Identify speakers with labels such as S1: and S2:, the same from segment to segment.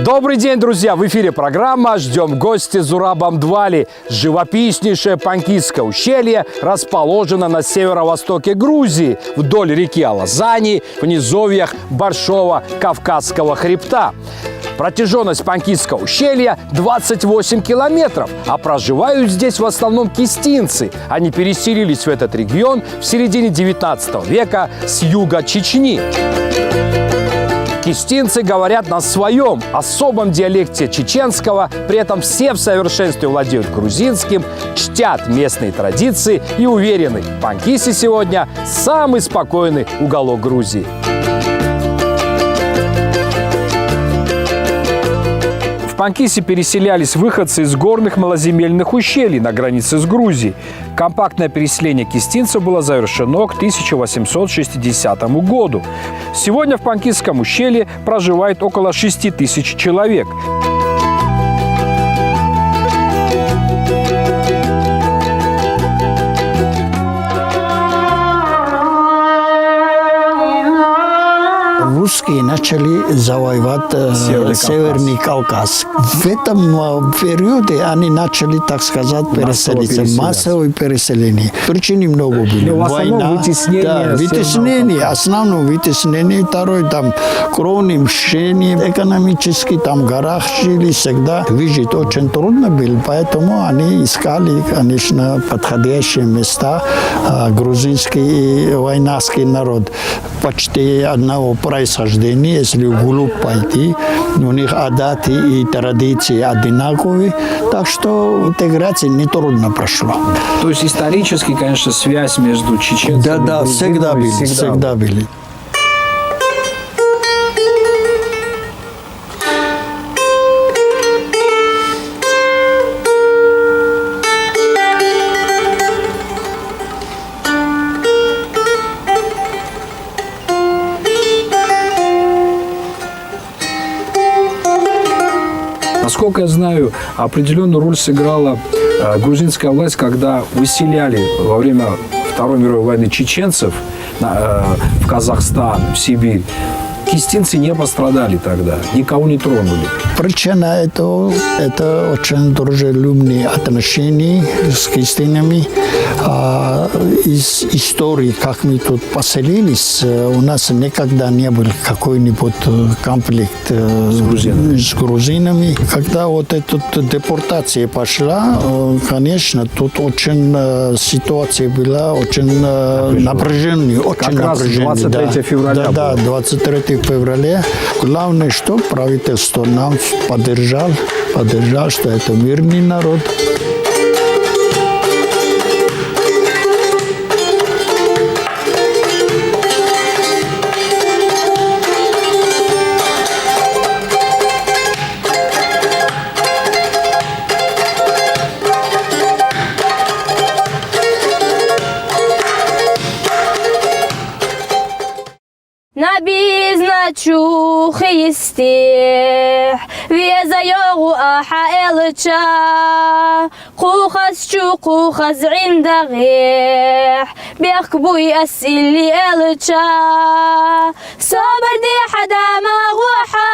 S1: Добрый день, друзья! В эфире программа «Ждем гостя Зураб-Амдвали». Живописнейшее Панкисское ущелье расположено на северо-востоке Грузии, вдоль реки Алазани, в низовьях Большого Кавказского хребта. Протяженность Панкисского ущелья 28 километров, а проживают здесь в основном кистинцы. Они переселились в этот регион в середине 19 века с юга Чечни. Кистинцы говорят на своем особом диалекте чеченского, при этом все в совершенстве владеют грузинским, чтят местные традиции и уверены, Панкиси сегодня самый спокойный уголок Грузии. В Панкиси переселялись выходцы из горных малоземельных ущелий на границе с Грузией. Компактное переселение кистинцев было завершено к 1860 году. Сегодня в Панкисском ущелье проживает около 6 тысяч человек.
S2: Русские начали завоевать Северный Кавказ. В этом периоде они начали, так сказать, переселиться. Массовое переселение. Причин много было.
S1: Война,
S2: вытеснение. Основное вытеснение. Второе, там, кровное мщение. Экономически, там, в горах жили всегда. Выжить очень трудно было. Поэтому они искали, конечно, подходящие места. Грузинский и войнарский народ. Почти одного происхождения, если вглубь пойти, у них адаты и традиции одинаковые, так что интеграция нетрудно прошла.
S1: То есть исторически, конечно, связь между чеченцами
S2: и грузинами всегда были.
S1: Насколько я знаю, определенную роль сыграла грузинская власть, когда выселяли во время Второй мировой войны чеченцев в Казахстан, в Сибирь. Кистинцы не пострадали тогда, никого не тронули.
S2: Причина это очень дружелюбные отношения с кистинами. Из истории, как мы тут поселились, у нас никогда не был какой-нибудь конфликт с грузинами. Когда вот эта депортация пошла, конечно, тут очень ситуация была очень напряженная.
S1: Как раз 23 февраля.
S2: Да, 23 февраля. Главное, что правительство нам поддержало, что это мирный народ.
S3: Набизначу хистех, везайогу аха элча, кухасчу кухаз индагех, бехкбуй асили элча, собрди хадама гуха,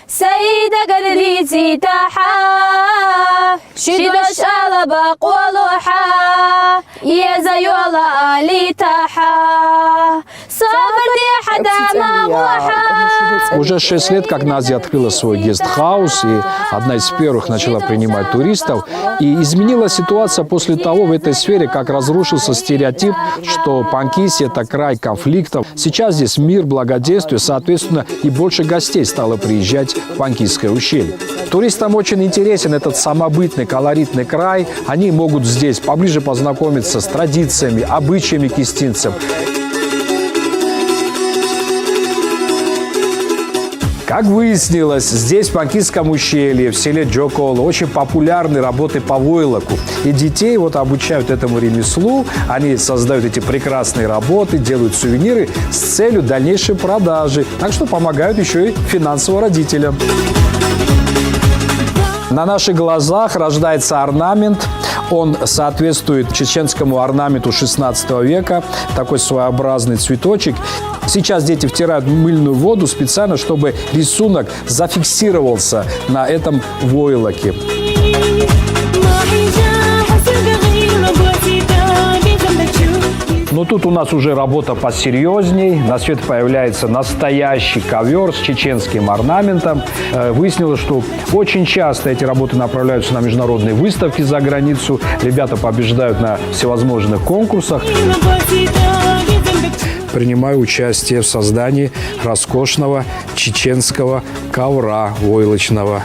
S3: سيدة قدريتي تاحا شدوش على بقولوحا يا زيولا آلي تاحا صبرتي حدا ما غوحا.
S1: Уже 6 лет, как Назия открыла свой гестхаус, и одна из первых начала принимать туристов. И изменилась ситуация после того в этой сфере, как разрушился стереотип, что Панкиси – это край конфликтов. Сейчас здесь мир, благоденствие, соответственно, и больше гостей стало приезжать в Панкисское ущелье. Туристам очень интересен этот самобытный, колоритный край. Они могут здесь поближе познакомиться с традициями, обычаями кистинцев. Как выяснилось, здесь, в Панкисском ущелье, в селе Джоколо, очень популярны работы по войлоку. И детей вот обучают этому ремеслу. Они создают эти прекрасные работы, делают сувениры с целью дальнейшей продажи. Так что помогают еще и финансово родителям. На наших глазах рождается орнамент. Он соответствует чеченскому орнаменту 16 века, такой своеобразный цветочек. Сейчас дети втирают мыльную воду специально, чтобы рисунок зафиксировался на этом войлоке. Но тут у нас уже работа посерьезней. На свет появляется настоящий ковер с чеченским орнаментом. Выяснилось, что очень часто эти работы направляются на международные выставки за границу. Ребята побеждают на всевозможных конкурсах. Принимаю участие в создании роскошного чеченского ковра войлочного.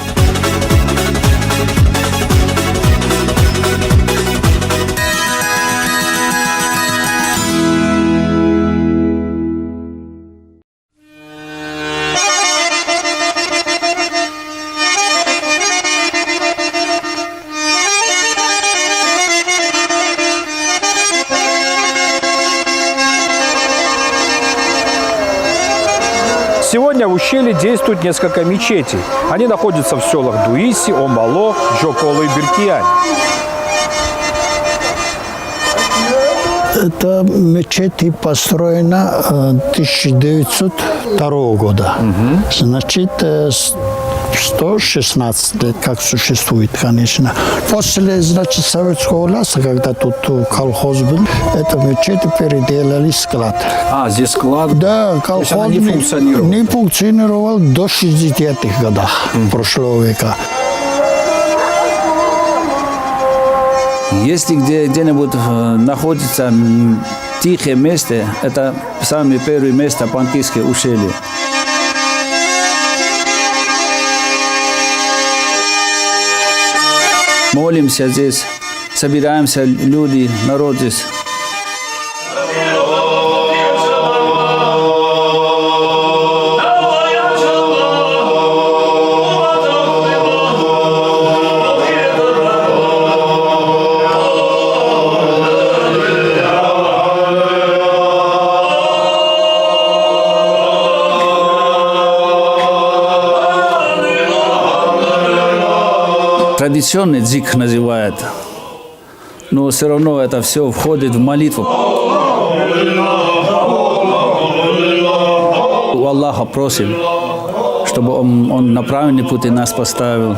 S1: Сегодня в ущелье действует несколько мечетей. Они находятся в селах Дуиси, Омбало, Джоколо и Беркияне.
S2: Это мечеть построена 1902 года. Значит, 116 лет как существует, конечно. После, значит, советского власти, когда тут колхоз был, это мечеть переделали склад.
S1: А, здесь склад?
S2: Да, колхоз не функционировал до 60-х годах прошлого века.
S4: Если где-нибудь находится тихое место, это самое первое место Панкисское ущелье. Молимся здесь, собираемся люди, народ здесь. Традиционный дзик называют, но все равно это все входит в молитву. У Аллаха просим, чтобы Он на правильный путь нас поставил.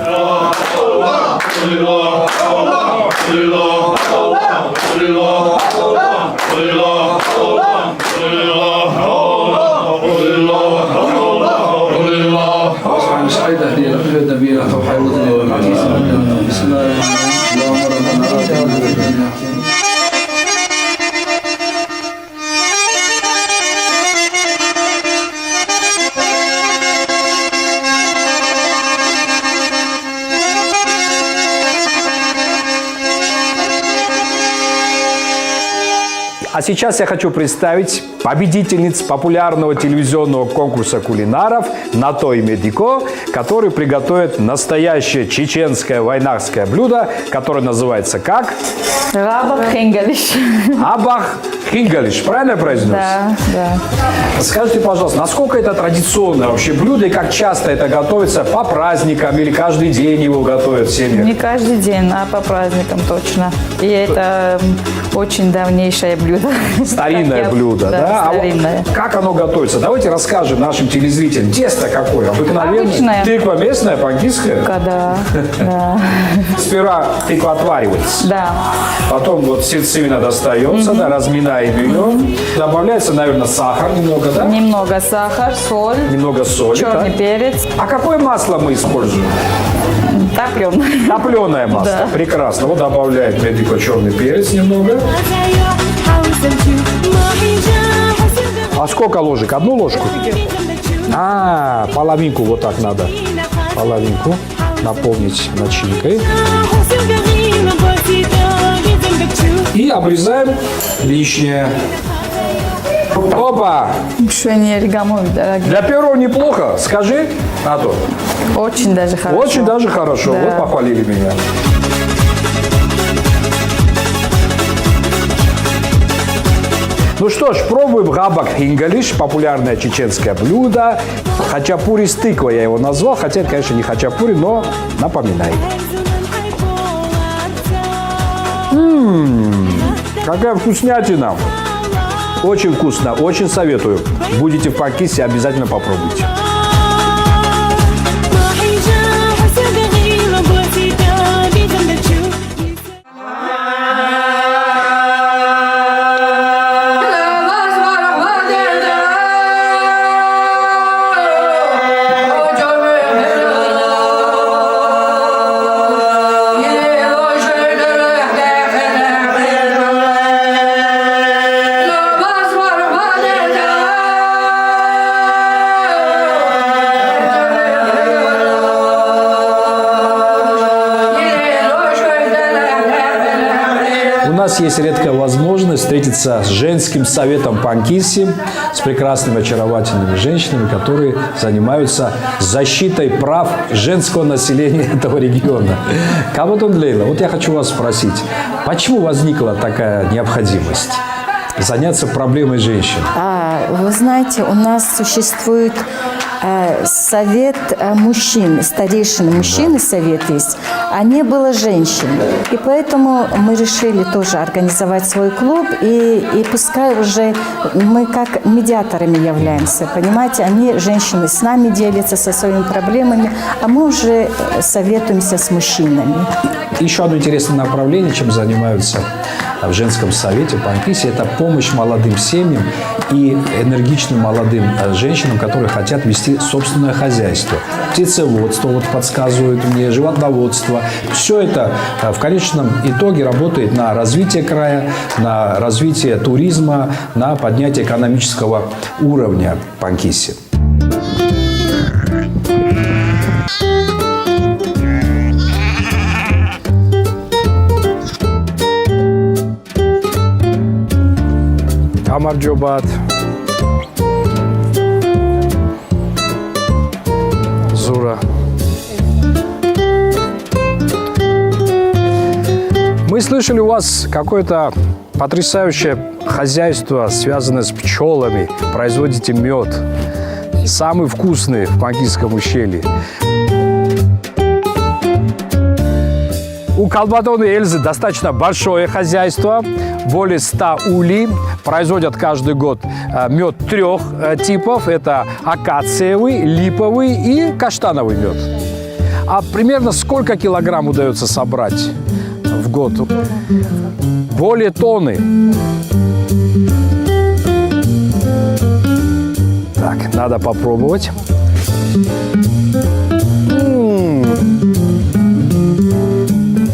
S1: А сейчас я хочу представить победительниц популярного телевизионного конкурса кулинаров «На то и медико», который приготовит настоящее чеченское вайнахское блюдо, которое называется как?
S5: Абах хингалиш.
S1: Абах хингалиш. Правильно я произнес?
S5: Да, да.
S1: Скажите, пожалуйста, насколько это традиционное вообще блюдо и как часто это готовится по праздникам или каждый день его готовят в семьях?
S5: Не каждый день, а по праздникам точно. И это очень давнейшее блюдо.
S1: Старинное блюдо, да?
S5: Старинное.
S1: А как оно готовится? Давайте расскажем нашим телезрителям. Тесто какое? Обыкновенное?
S5: Обычное.
S1: Тыква местная, панкисская?
S5: Да, да.
S1: Сперва тыква отваривается.
S5: Да.
S1: Потом вот сердцевина достается, да, разминаем ее. Добавляется, наверное, сахар немного, да?
S5: Немного сахар, соль,
S1: Немного соли.
S5: черный
S1: да?
S5: перец,
S1: А какое масло мы используем?
S5: топленое.
S1: Топленое масло.
S5: Да.
S1: Прекрасно. Вот добавляем медико черный перец немного. А сколько ложек? Одну ложку? А, половинку вот так надо. Половинку наполнить начинкой. И обрезаем лишнее. Опа!
S5: Пшение ригамовый, дорогие.
S1: Для первого неплохо. Скажи, Ато.
S5: Очень даже хорошо.
S1: Очень даже хорошо.
S5: Да.
S1: Вот похвалили меня. Ну что ж, пробуем габак хингалиш, популярное чеченское блюдо. Хачапури с тыквой я его назвал, хотя это, конечно, не хачапури, но напоминай. Какая вкуснятина! Очень вкусно, очень советую. Будете в Панкиссе, обязательно попробуйте. У нас есть редкая возможность встретиться с женским советом Панкисси, с прекрасными, очаровательными женщинами, которые занимаются защитой прав женского населения этого региона. Кабатон Лейла, вот я хочу вас спросить, почему возникла такая необходимость заняться проблемой женщин?
S6: Вы знаете, у нас существует совет мужчин, старейшины мужчин, совет есть, а не было женщин. И поэтому мы решили тоже организовать свой клуб, и пускай уже мы как медиаторами являемся, понимаете, они, женщины, с нами делятся со своими проблемами, а мы уже советуемся с мужчинами.
S1: Еще одно интересное направление, чем занимаются в женском совете Панкисси, это помощь молодым семьям и энергичным молодым женщинам, которые хотят вести собственное хозяйство. Птицеводство, вот подсказывают мне, животноводство. Все это в конечном итоге работает на развитие края, на развитие туризма, на поднятие экономического уровня Панкисси. Амарджобат. Зура. Мы слышали, у вас какое-то потрясающее хозяйство, связанное с пчелами. Производите мед. Самый вкусный в Панкисском ущелье. У Калбатона и Эльзы достаточно большое хозяйство, более 100 улей. Производят каждый год мед 3 типов. Это акациевый, липовый и каштановый мед. А примерно сколько килограмм удается собрать в год? Более тонны. Так, надо попробовать.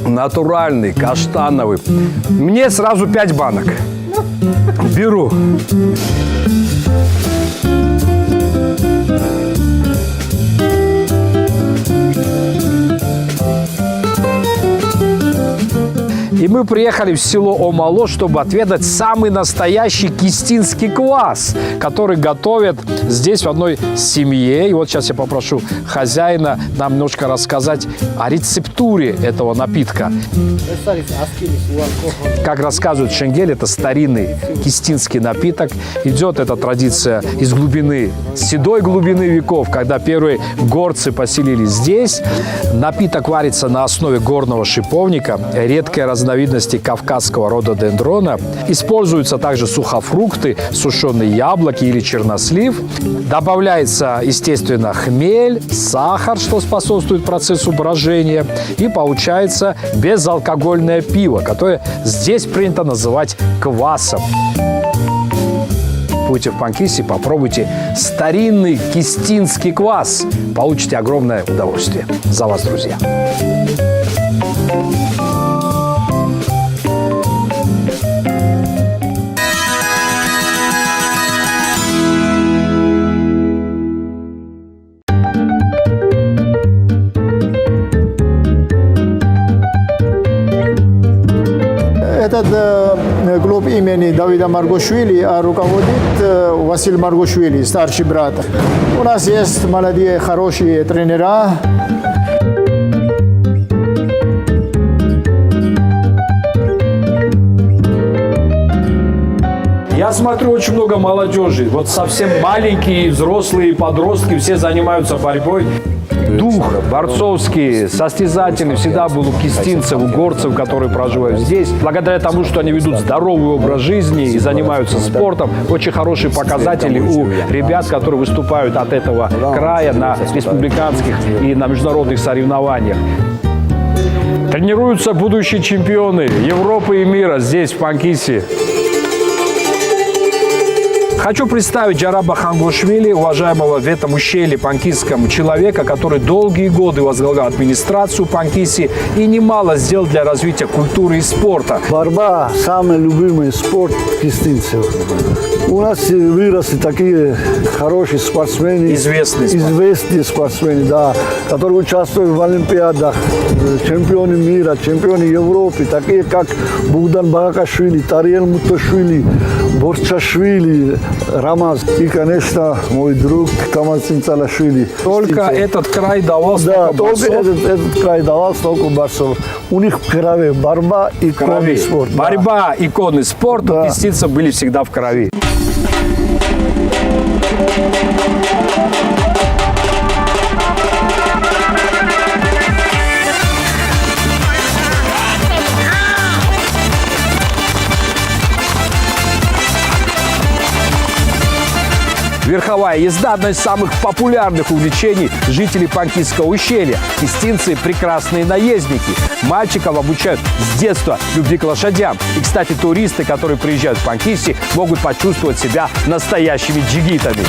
S1: Натуральный, каштановый. Мне сразу 5 банок. Беру. И мы приехали в село Омало, чтобы отведать самый настоящий кистинский квас, который готовят здесь в одной семье. И вот сейчас я попрошу хозяина нам немножко рассказать о рецептуре этого напитка. Как рассказывают Шенгель, это старинный кистинский напиток. Идет эта традиция из глубины, седой глубины веков, когда первые горцы поселились здесь. Напиток варится на основе горного шиповника, редкая разновидности кавказского рододендрона. Используются также сухофрукты, сушеные яблоки или чернослив. Добавляется, естественно, хмель, сахар, что способствует процессу брожения. И получается безалкогольное пиво, которое здесь принято называть квасом. Будете в Панкиссе, попробуйте старинный кистинский квас. Получите огромное удовольствие. За вас, друзья.
S7: Этот клуб имени Давида Маргошвили руководит Василий Маргошвили, старший брат. У нас есть молодые, хорошие тренера.
S1: Я смотрю, очень много молодежи. Вот совсем маленькие, взрослые, подростки, все занимаются борьбой. Дух борцовский, состязательный всегда был у кистинцев, у горцев, которые проживают здесь. Благодаря тому, что они ведут здоровый образ жизни и занимаются спортом, очень хорошие показатели у ребят, которые выступают от этого края на республиканских и на международных соревнованиях. Тренируются будущие чемпионы Европы и мира здесь, в Панкисе. Хочу представить Джараба Хангошвили, уважаемого в этом ущелье панкисском человека, который долгие годы возглавлял администрацию Панкиси и немало сделал для развития культуры и спорта.
S8: Борьба – самый любимый спорт кистинцев. У нас выросли такие хорошие спортсмены. Известные спортсмены, да, которые участвуют в Олимпиадах, чемпионы мира, чемпионы Европы, такие как Бугдан Багакашвили, Тариел Муташвили, Борчашвили, Рамаз и, конечно, мой друг Камал Цинцалашвили.
S1: Только этот край давал
S8: да,
S1: столько борцов.
S8: этот край давал столько борцов. У них в крови борьба и конный спорт.
S1: Борьба и конный спорт у кистинцев были всегда в крови. Верховая езда – одно из самых популярных увлечений жителей Панкисского ущелья. Кистинцы – прекрасные наездники. Мальчиков обучают с детства любви к лошадям. И, кстати, туристы, которые приезжают в Панкиси, могут почувствовать себя настоящими джигитами.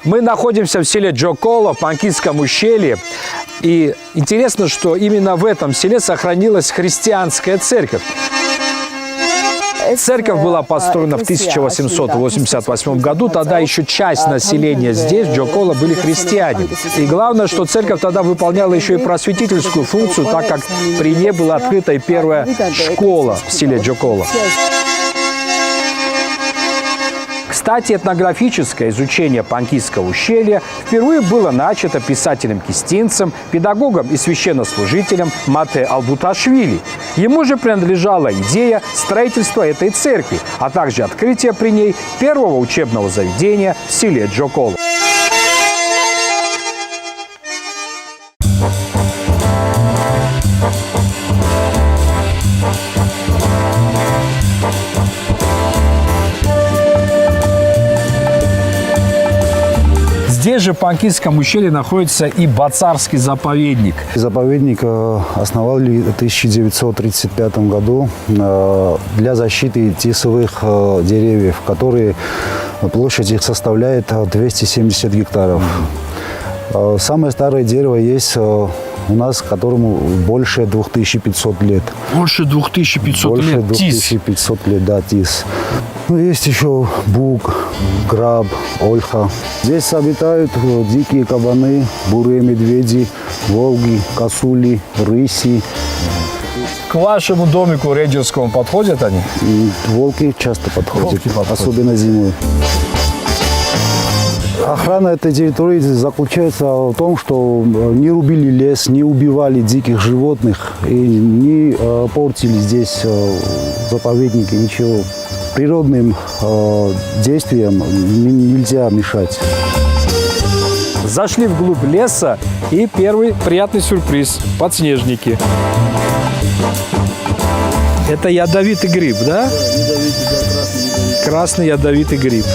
S1: Мы находимся в селе Джокола, в Панкисском ущелье. И интересно, что именно в этом селе сохранилась христианская церковь. Церковь была построена в 1888 году. Тогда еще часть населения здесь, в Джокола, были христиане. И главное, что церковь тогда выполняла еще и просветительскую функцию, так как при ней была открыта и первая школа в селе Джокола. Кстати, этнографическое изучение Панкисского ущелья впервые было начато писателем-кистинцем, педагогом и священнослужителем Мате Албуташвили. Ему же принадлежала идея строительства этой церкви, а также открытие при ней первого учебного заведения в селе Джокола. Здесь же в Панкисском ущелье находится и Бацарский заповедник.
S8: Заповедник основали в 1935 году для защиты тисовых деревьев, которые площадь их составляет 270 гектаров. Самое старое дерево есть у нас, которому больше 2500 лет.
S1: Больше 2500 лет.
S8: Больше 2500 лет, да, тис. Ну, есть еще бук, граб, ольха. Здесь обитают дикие кабаны, бурые медведи, волги, косули, рыси.
S1: К вашему домику рейнджерскому подходят они?
S8: Волки часто подходят, особенно зимой. Охрана этой территории заключается в том, что не рубили лес, не убивали диких животных и не портили здесь заповедники, ничего. Природным действиям нельзя мешать.
S1: Зашли вглубь леса, и первый приятный сюрприз – подснежники. Это ядовитый гриб, да? Красный ядовитый гриб.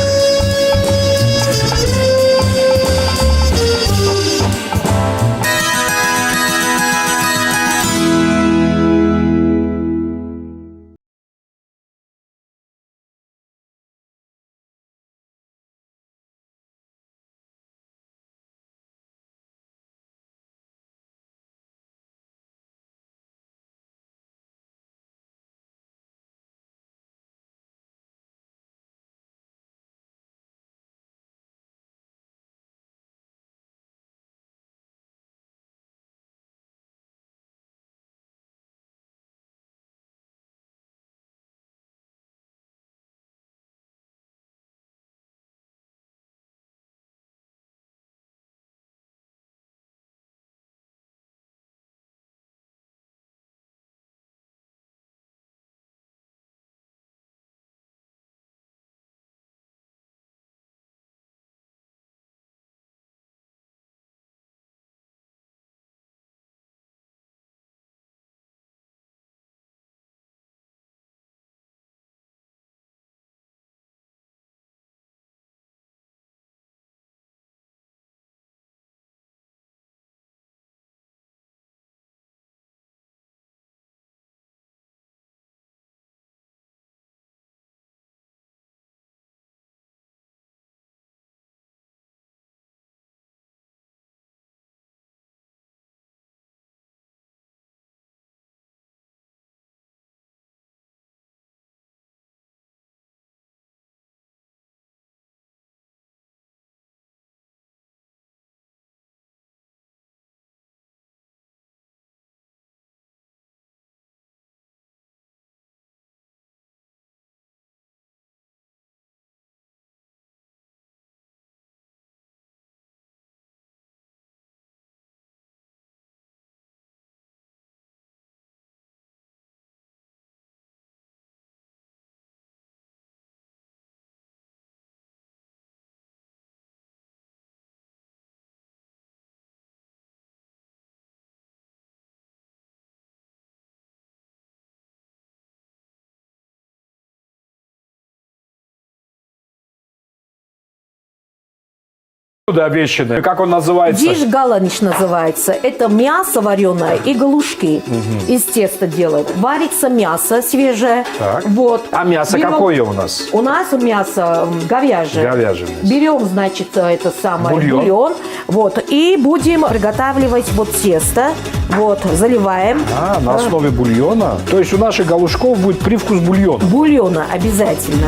S1: блюдо обещанное. Как он называется?
S9: Диш галанич называется. Это мясо вареное и галушки из теста делают. Варится мясо свежее.
S1: Так.
S9: Вот.
S1: А мясо
S9: Берем-
S1: какое у нас?
S9: У нас мясо говяжье.
S1: Говяжье мясо.
S9: Берем, значит, это самое
S1: Бульон.
S9: Вот. И будем приготавливать вот тесто. Вот. Заливаем.
S1: На основе бульона. То есть у наших галушков будет привкус бульона.
S9: Бульона обязательно.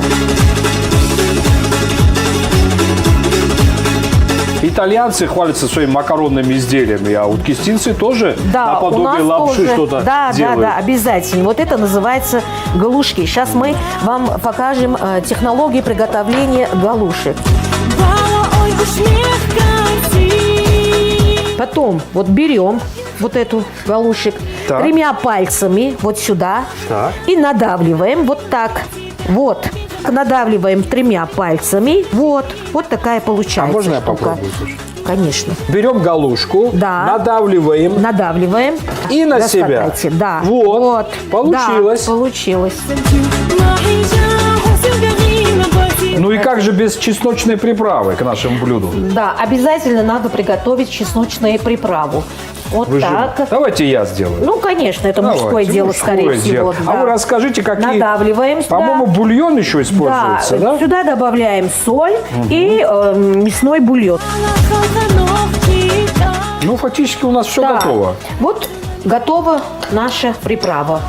S1: Итальянцы хвалятся своими макаронными изделиями, а вот кистинцы тоже
S9: Да, у нас
S1: наподобие лапши
S9: тоже,
S1: что-то
S9: да,
S1: делают.
S9: Да, обязательно. Вот это называется галушки. Сейчас мы вам покажем технологии приготовления галушек. Потом вот берем вот эту галушек
S1: Так.
S9: 3 пальцами вот сюда
S1: Так.
S9: и надавливаем вот так. Вот. Надавливаем 3 пальцами. Вот. Вот такая получается.
S1: А можно я
S9: штука.
S1: попробую? Слушай?
S9: Конечно.
S1: Берем галушку,
S9: Да.
S1: надавливаем
S9: Надавливаем.
S1: и на себя.
S9: Раскатайте. Да.
S1: Вот. Получилось.
S9: Да, получилось.
S1: Ну и как же без чесночной приправы к нашему блюду?
S9: Да, обязательно надо приготовить чесночную приправу. Вот
S1: Вы же-
S9: так.
S1: Давайте я сделаю.
S9: Ну, конечно, это мужское
S1: Давайте,
S9: дело,
S1: мужское
S9: скорее всего.
S1: дело. А
S9: да.
S1: вы расскажите, какие...
S9: Надавливаем сюда.
S1: По-моему, бульон еще используется, да?
S9: Сюда добавляем соль и мясной бульон.
S1: Ну, фактически у нас все
S9: Да.
S1: готово.
S9: Вот готова наша приправа.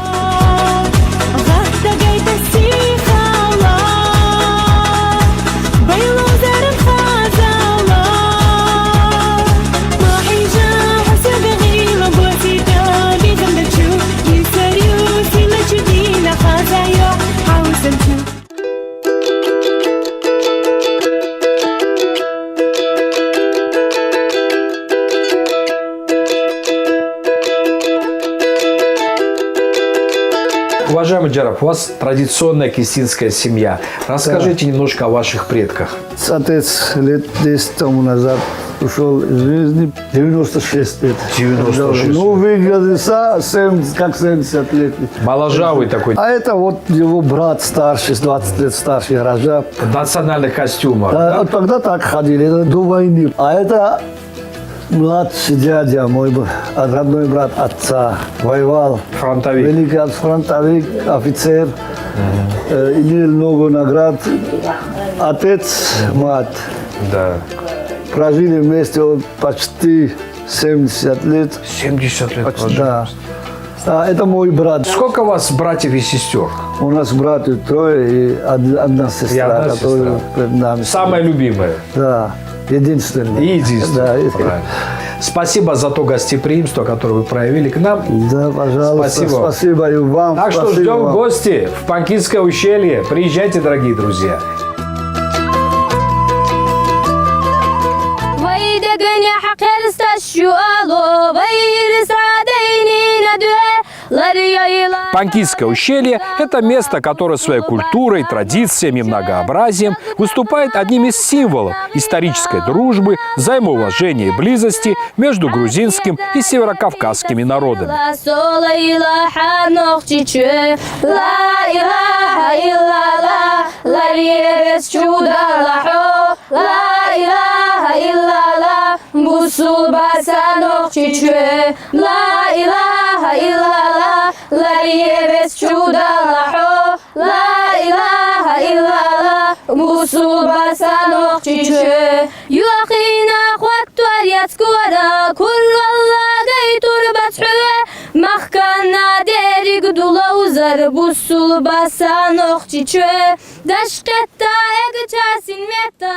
S1: Уважаемый Джараб, у вас традиционная кистинская семья. Расскажите немножко о ваших предках.
S8: Отец лет 10 тому назад ушел из жизни, 96 лет.
S1: 96
S8: Ну, выглядится 70, как 70 лет.
S1: Моложавый такой,
S8: А это вот его брат старший, с 20 лет старший, Раджаб.
S1: в национальных костюмах.
S8: Да, вот тогда так ходили, это до войны. А это младший дядя, мой родной брат отца, воевал.
S1: Фронтовик.
S8: Великий фронтовик, офицер, имел много наград. Отец, мать.
S1: Да.
S8: Прожили вместе вот почти 70 лет.
S1: 70 лет
S8: Почти,
S1: прожили.
S8: да. А это мой брат.
S1: Сколько у вас братьев и сестер?
S8: У нас братьев 3 и одна сестра,
S1: И одна
S8: которая
S1: сестра.
S8: перед нами.
S1: Самая любимая.
S8: Да, единственная.
S1: И единственная.
S8: Да,
S1: Правильно. Спасибо за то гостеприимство, которое вы проявили к нам.
S8: да, пожалуйста.
S1: Спасибо.
S8: Спасибо и вам.
S1: Так что
S8: спасибо
S1: ждем
S8: вам.
S1: гости в Панкистское ущелье. Приезжайте, дорогие друзья. Панкистское ущелье – это место, которое своей культурой, традициями, многообразием выступает одним из символов исторической дружбы, взаимоуважения и близости между грузинским и северокавказскими народами.
S3: Busul basan okçi çö, daşketta egçasin metta.